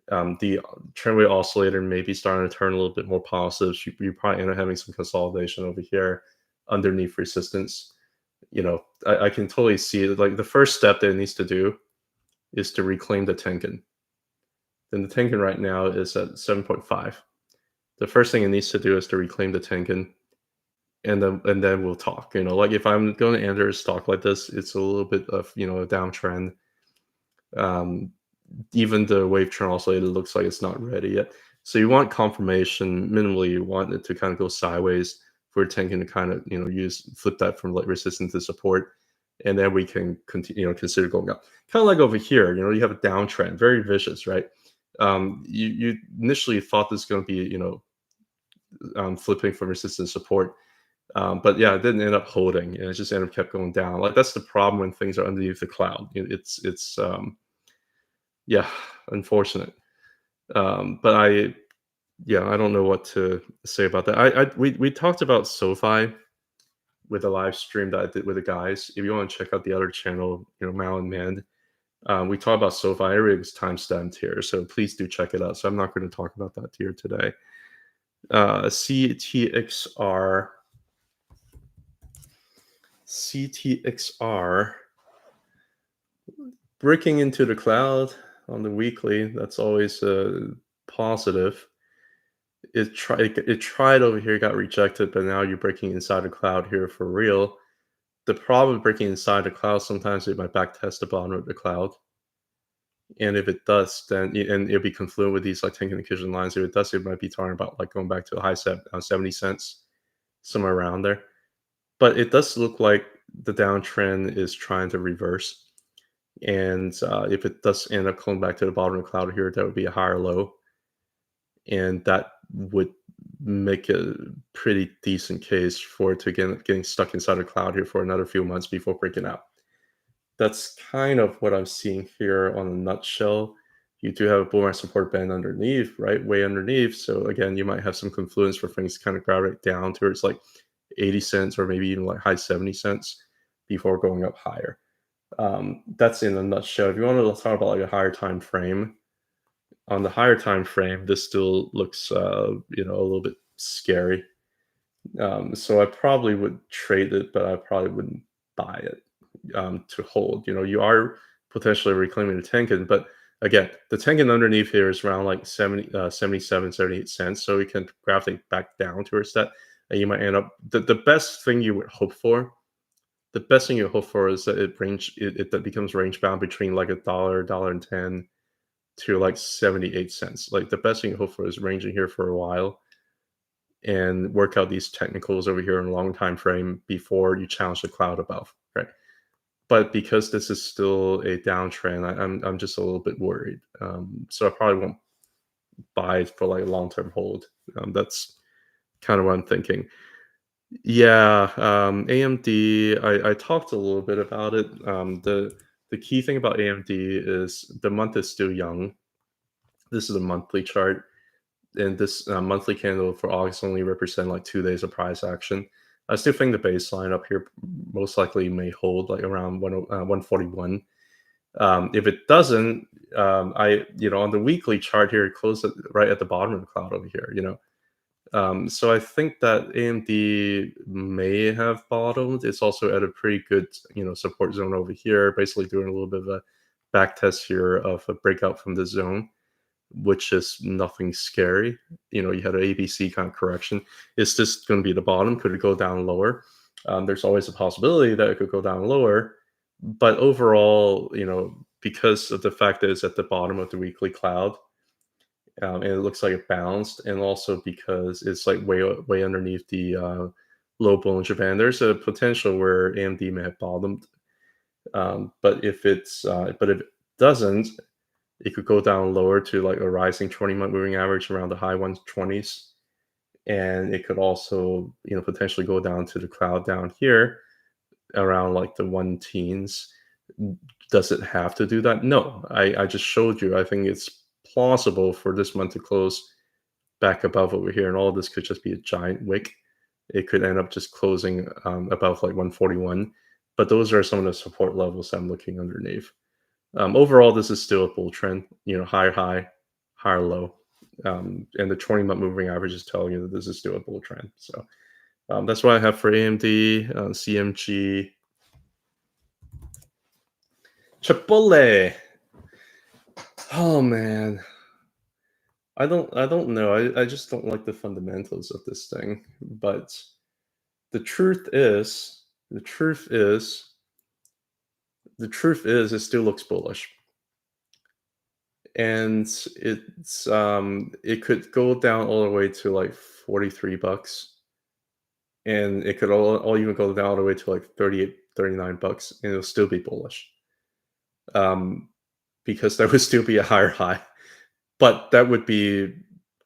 The trend wave oscillator may be starting to turn a little bit more positive. You probably end up having some consolidation over here underneath resistance. I can totally see it. Like, the first step that it needs to do is to reclaim the Tenkin. and the Tenkan right now is at 7.5. The first thing it needs to do is to reclaim the Tenkan, and then we'll talk. Like if I'm going to enter a stock like this, it's a little bit of a downtrend. Even the wave churn oscillator looks like it's not ready yet. So you want confirmation. Minimally, you want it to kind of go sideways for Tenkan to kind of flip that from like resistance to support, and then we can continue consider going up. Kind of like over here, you have a downtrend, very vicious, right? You initially thought this is going to be flipping from resistance to support. But yeah, it didn't end up holding, and it just ended up kept going down. Like that's the problem when things are underneath the cloud. It's yeah, unfortunate. But I don't know what to say about that. We talked about SoFi with a live stream that I did with the guys. If you want to check out the other channel, Mal and Mand, we talked about SoFi. Everything was timestamped here, so please do check it out. So I'm not going to talk about that here today. CTXR breaking into the cloud on the weekly. That's always positive. It tried over here, got rejected, but now you're breaking inside the cloud here for real. The problem with breaking inside the cloud, sometimes it might backtest the bottom of the cloud. And if it does, then and it'll be confluent with these like Tenkan Kijun lines. If it does, it might be talking about like going back to a high 70 cents, somewhere around there. But it does look like the downtrend is trying to reverse. And if it does end up going back to the bottom of the cloud here, that would be a higher low. And that would make a pretty decent case for it to getting stuck inside the cloud here for another few months before breaking out. That's kind of what I'm seeing here on a nutshell. You do have a bull market support band underneath, right? Way underneath. So again, you might have some confluence for things to kind of gravitate down towards like 80 cents or maybe even like high 70 cents before going up higher. That's in a nutshell. If you want to talk about like a higher time frame, on the higher time frame, this still looks a little bit scary. So I probably would trade it, but I probably wouldn't buy it to hold. You are potentially reclaiming the Tenkan, but again, the Tenkan underneath here is around like 77, 78 cents. So we can gravitate back down towards that. And you might end up, the best thing you would hope for, is that it becomes range bound between like $1.10 to like 78 cents. Like the best thing you hope for is ranging here for a while and work out these technicals over here in a long time frame before you challenge the cloud above, right? But because this is still a downtrend, I'm just a little bit worried. So I probably won't buy it for like a long-term hold. That's kind of what I'm thinking. Yeah, AMD, I talked a little bit about it. The key thing about AMD is the month is still young. This is a monthly chart, and this monthly candle for August only represent like 2 days of price action. I still think the baseline up here most likely may hold like around 141. If it doesn't, on the weekly chart here, it closed right at the bottom of the cloud over here. So I think that AMD may have bottomed. It's also at a pretty good, support zone over here, basically doing a little bit of a back test here of a breakout from the zone, which is nothing scary. You had an ABC kind of correction. Is this going to be the bottom? Could it go down lower? There's always a possibility that it could go down lower. But overall, because of the fact that it's at the bottom of the weekly cloud, and it looks like it bounced, and also because it's like way underneath the low Bollinger Band, there's a potential where AMD may have bottomed. But if it doesn't, it could go down lower to like a rising 20-month moving average around the high 120s, and it could also potentially go down to the cloud down here around like the 1 teens. Does it have to do that? No, I just showed you. I think it's plausible for this month to close back above over here, and all of this could just be a giant wick. It could end up just closing above like 141, but those are some of the support levels I'm looking underneath. Overall, this is still a bull trend, higher high, higher low, and the 20-month moving average is telling you that this is still a bull trend. So that's what I have for AMD, CMG. Chipotle. Oh man, I don't know. I just don't like the fundamentals of this thing. But the truth is, the truth is, the truth is, it still looks bullish, and it could go down all the way to like $43, and it could all even go down all the way to like 38, $39, and it'll still be bullish. Um, because that would still be a higher high. But that would be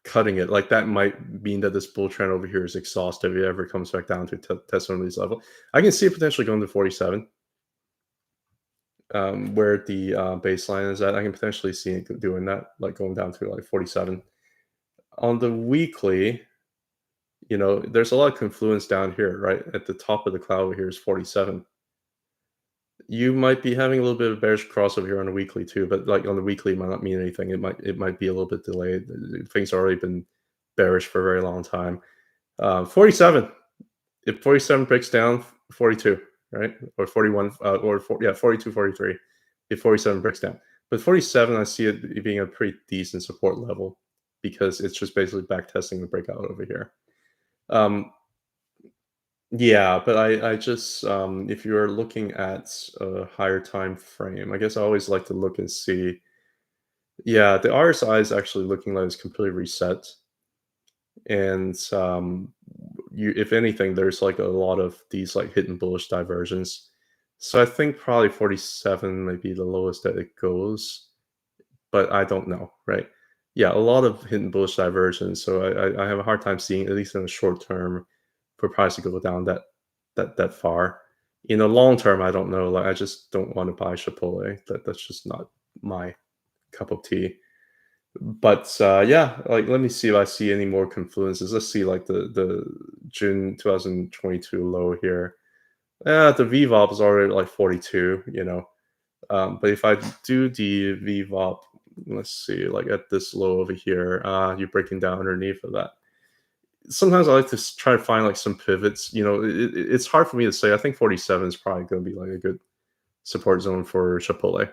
cutting it. Like, that might mean that this bull trend over here is exhausted if it ever comes back down to test one of these level. I can see it potentially going to 47, where the baseline is at. I can potentially see it doing that, like going down to like 47. On the weekly, there's a lot of confluence down here, right? At the top of the cloud over here is 47. You might be having a little bit of bearish crossover here on the weekly too, but like on the weekly, it might not mean anything. It might be a little bit delayed. Things have already been bearish for a very long time. 47. If 47 breaks down, 42, right? Or 41, yeah, 42, 43. If 47 breaks down, but 47, I see it being a pretty decent support level because it's just basically back testing the breakout over here. Um, yeah, but I just, if you're looking at a higher time frame, I guess I always like to look and see. Yeah, the RSI is actually looking like it's completely reset, and if anything, there's like a lot of these like hidden bullish diversions. So I think probably 47 may be the lowest that it goes, but I don't know, right? Yeah, a lot of hidden bullish diversions. So I have a hard time seeing, at least in the short term, for price to go down that far. In the long term, I don't know. Like, I just don't want to buy Chipotle. That's just not my cup of tea. But yeah, like, let me see if I see any more confluences. Let's see, like, the June 2022 low here. Yeah, the VWAP is already like 42. But if I do the VWAP, let's see, like at this low over here, you're breaking down underneath of that. Sometimes I like to try to find like some pivots. It's hard for me to say. I think 47 is probably going to be like a good support zone for Chipotle.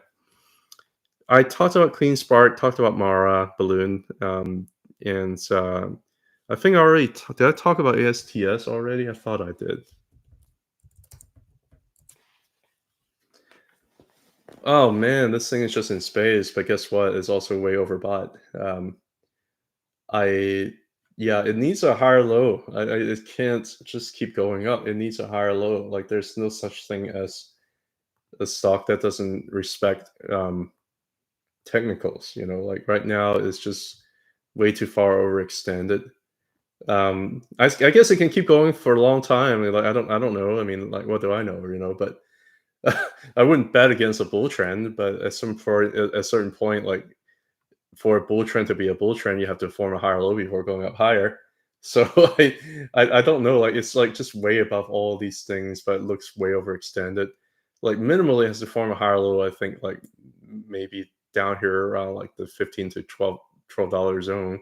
I talked about Clean Spark, talked about Mara, Balloon, and I think I already did I talk about ASTS already? I thought I did. Oh man, this thing is just in space, but guess what? It's also way overbought. I Yeah, it needs a higher low. It can't just keep going up. It needs a higher low. Like, there's no such thing as a stock that doesn't respect technicals. Like, right now, it's just way too far overextended. I guess it can keep going for a long time. I mean, like, I don't know. I mean, like, what do I know? But I wouldn't bet against a bull trend. But for a certain point, like, for a bull trend to be a bull trend, you have to form a higher low before going up higher. So I don't know. Like, it's like just way above all these things, but it looks way overextended. Like, minimally it has to form a higher low. I think, like, maybe down here around like the 15 to $12 zone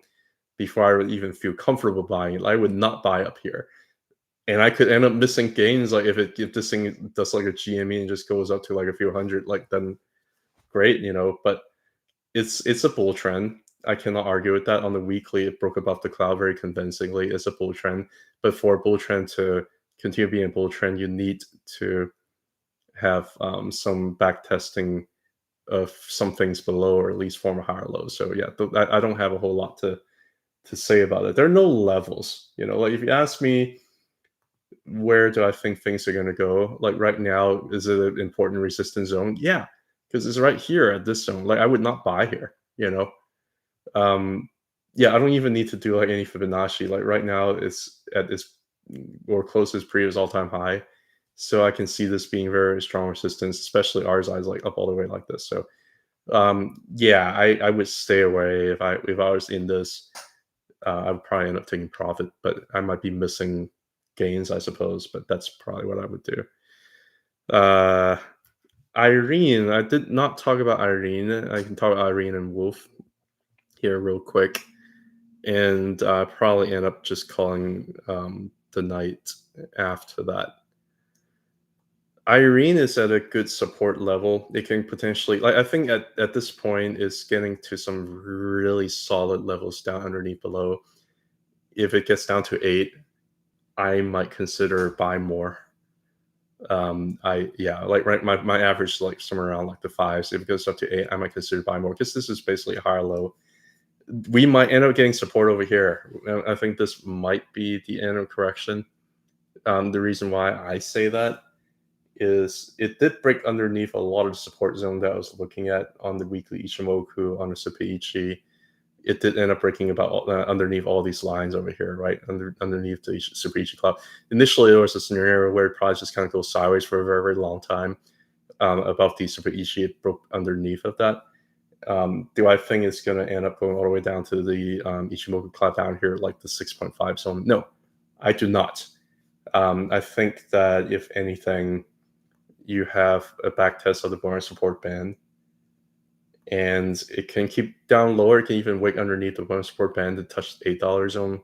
before I would even feel comfortable buying it. I would not buy up here, and I could end up missing gains. Like, if this thing does like a GME and just goes up to like a few hundred, like, then great. But it's a bull trend. I cannot argue with that. On the weekly, it broke above the cloud very convincingly. It's a bull trend, but for a bull trend to continue being a bull trend, you need to have some back testing of some things below, or at least form a higher low. So yeah, I don't have a whole lot to say about it. There are no levels. Like, if you ask me, where do I think things are going to go? Like, right now, is it an important resistance zone? Yeah, because it's right here at this zone. Like, I would not buy here. Um, yeah, I don't even need to do like any Fibonacci. Like, right now, it's at its or close to its previous all-time high. So I can see this being very strong resistance, especially RSI is like up all the way like this. So yeah, I would stay away if I was in this. I would probably end up taking profit, but I might be missing gains, I suppose. But that's probably what I would do. Uh, Irene, I did not talk about Irene. I can talk about Irene and Wolf here real quick, and probably end up just calling the night after that. IREN is at a good support level. It can potentially, like, I think at this point it's getting to some really solid levels down underneath below. If it gets down to 8, I might consider buy more. I yeah, like right, my average is like somewhere around like the fives. If it goes up to 8, I might consider buy more because this is basically a higher low. We might end up getting support over here. I think this might be the end of correction. The reason why I say that is it did break underneath a lot of the support zone that I was looking at on the weekly Ichimoku, on the Supaichi. It did end up breaking about underneath all these lines over here, right? Underneath the Supaichi cloud. Initially, there was a scenario where it probably just kind of goes sideways for a very, very long time. Above the Supaichi, it broke underneath of that. Do I think it's going to end up going all the way down to the Ichimoku cloud down here, like the 6.5 zone? No, I do not. I think that if anything, you have a back test of the Bollinger support band, and it can keep down lower. It can even wick underneath the Bollinger support band to touch the $8 zone.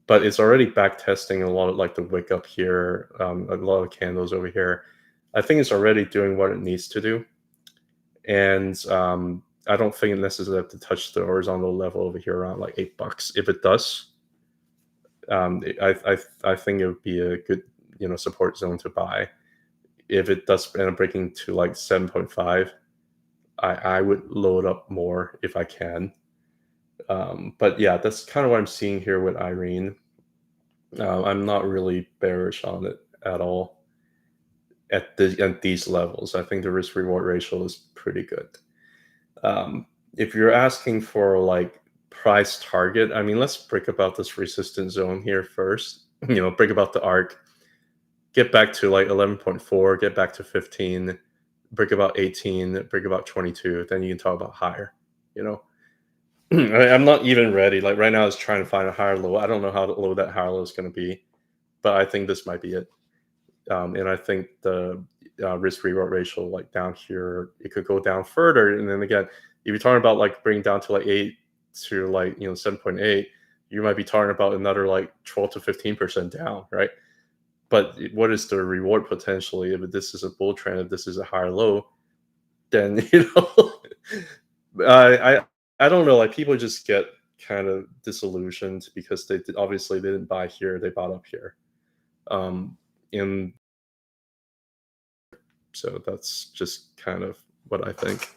But it's already back testing a lot of like the wick up here, a lot of candles over here. I think it's already doing what it needs to do. And I don't think it necessarily have to touch the horizontal level over here around like $8. If it does, I think it would be a good support zone to buy. If it does end up breaking to like 7.5, I would load up more if I can. But yeah, that's kind of what I'm seeing here with IREN. I'm not really bearish on it at all at these levels. I think the risk reward ratio is pretty good. If you're asking for like price target, I mean, let's break about this resistance zone here first. Break about the arc, get back to like 11.4, get back to 15, break about 18, break about 22, then you can talk about higher. I'm not even ready. Like right now, I was trying to find a higher low. I don't know how low that higher low is going to be, but I think this might be it. And I think the risk reward ratio, like down here, it could go down further. And then again, if you're talking about like bringing down to like 8 to like 7.8, you might be talking about another like 12 to 15% down, right? But what is the reward potentially if this is a bull trend, if this is a higher low? Then I don't know. Like people just get kind of disillusioned because obviously they didn't buy here, they bought up here. And so that's just kind of what I think.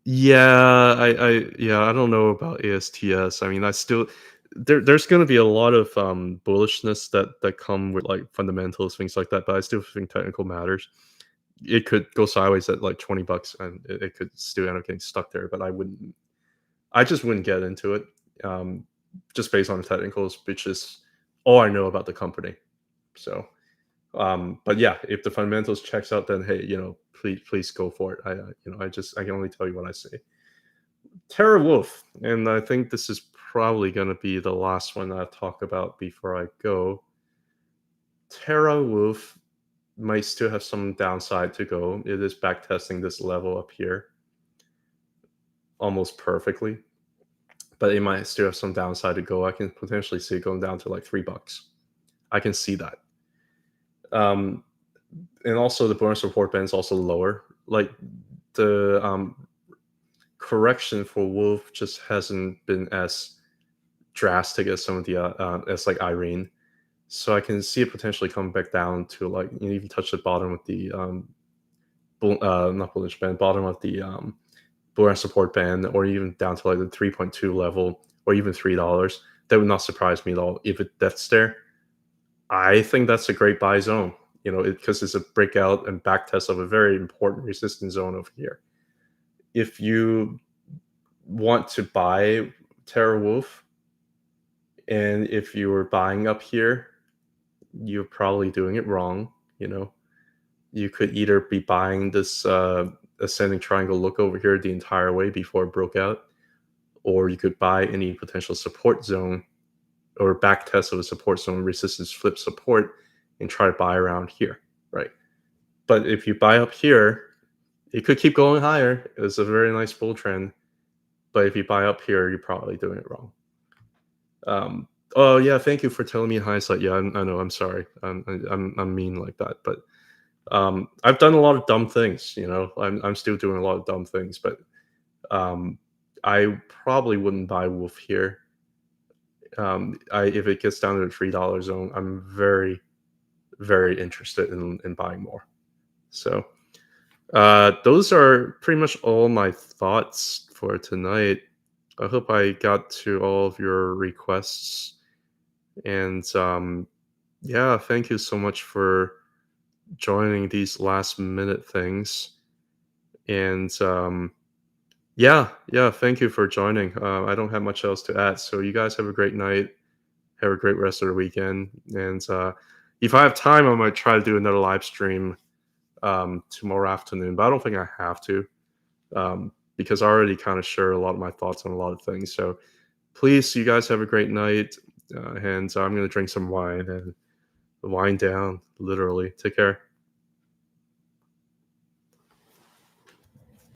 Yeah, I don't know about ASTS. I mean, I still there's going to be a lot of bullishness that come with like fundamentals, things like that. But I still think technical matters. It could go sideways at like $20, and it could still end up getting stuck there. But I just wouldn't get into it, just based on the technicals, which is all I know about the company. So. But yeah, if the fundamentals checks out, then hey, please go for it. I can only tell you what I say. Terra Wolf, and I think this is probably going to be the last one I talk about before I go. Terra Wolf might still have some downside to go. It is backtesting this level up here almost perfectly, but it might still have some downside to go. I can potentially see it going down to like $3. I can see that. And also the bonus support band is also lower. Like the correction for Wolf just hasn't been as drastic as some of the as like IREN. So I can see it potentially coming back down to like even touch the bottom of the not bullish band, bottom of the bonus support band, or even down to like the 3.2 level, or even $3. That would not surprise me at all if that's there. I think that's a great buy zone. Because it's a breakout and back test of a very important resistance zone over here. If you want to buy Terra Wolf, and if you were buying up here, you're probably doing it wrong. You could either be buying this ascending triangle look over here the entire way before it broke out, or you could buy any potential support zone or back test of a support zone, resistance flip support, and try to buy around here, right? But if you buy up here, it could keep going higher. It's a very nice bull trend. But if you buy up here, you're probably doing it wrong. Oh yeah, thank you for telling me in hindsight. Yeah, I know. I'm sorry. I'm mean like that, but I've done a lot of dumb things. You know, I'm still doing a lot of dumb things, but um, I probably wouldn't buy Wolf here. If it gets down to the $3 zone, I'm very interested in buying more. So those are pretty much all my thoughts for tonight. I hope I got to all of your requests. And yeah, thank you so much for joining these last minute things. And yeah, thank you for joining. I don't have much else to add. So you guys have a great night. Have a great rest of the weekend. And if I have time, I might try to do another live stream tomorrow afternoon, but I don't think I have to because I already kind of share a lot of my thoughts on a lot of things. So please, you guys have a great night. And I'm going to drink some wine and wind down, literally. Take care.